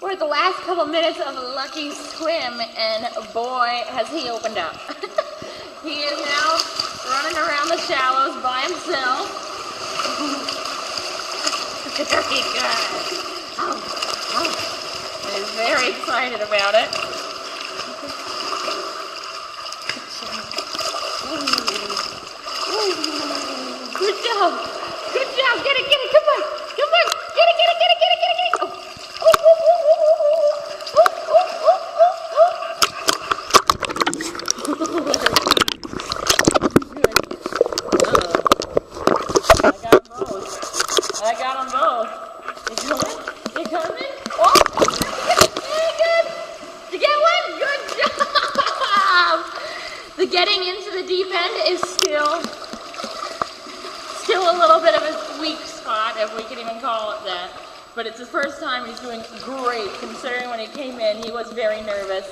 We're at the last couple minutes of Lucky's swim, and boy, has he opened up. He is now running around the shallows by himself. Very good. He's very excited about it. Good job. Good job. Get it. Come on. Get it. I got them both. You coming? Oh, very good. Did you get one? Good job. The getting into the deep end is still a little bit of a weak spot, if we can even call it that. But it's the first time he's doing great, considering when he came in, he was very nervous.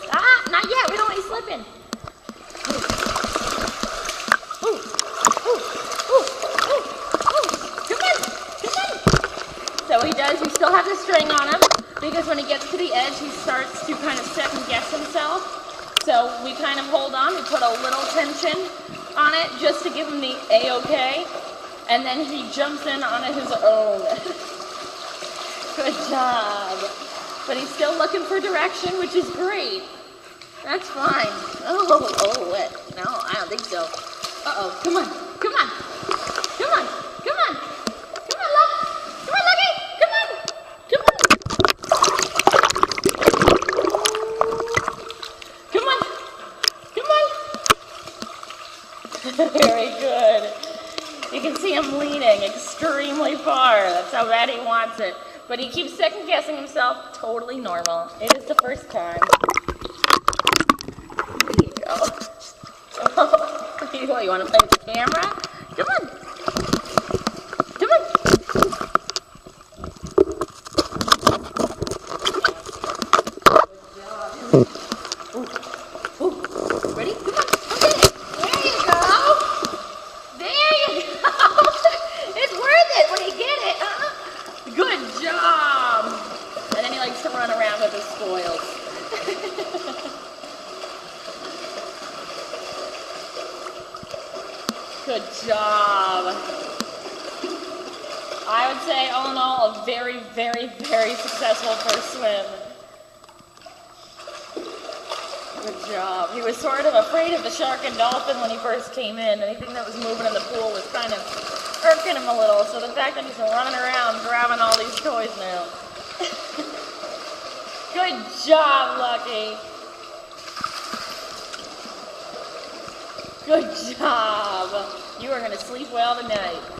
Not yet. We don't want you slipping. So he does, you still have the string on him, because when he gets to the edge, he starts to kind of second guess himself. So we kind of hold on, we put a little tension on it, just to give him the A-OK, and then he jumps in on it his own. Good job. But he's still looking for direction, which is great. That's fine. Oh, what? No, I don't think so. Uh-oh, come on. Very good. You can see him leaning extremely far. That's how bad he wants it. But he keeps second guessing himself. Totally normal. It is the first time. There you go. Oh, you want to play with the camera? Come on. Ready? Come on. Good job! And then he likes to run around with his spoils. Good job. I would say, all in all, a very, very, very successful first swim. Good job. He was sort of afraid of the shark and dolphin when he first came in. Anything that was moving in the pool was kind of irking him a little, so the fact that he's running around grabbing all these toys now. Good job, Lucky. Good job. You are going to sleep well tonight.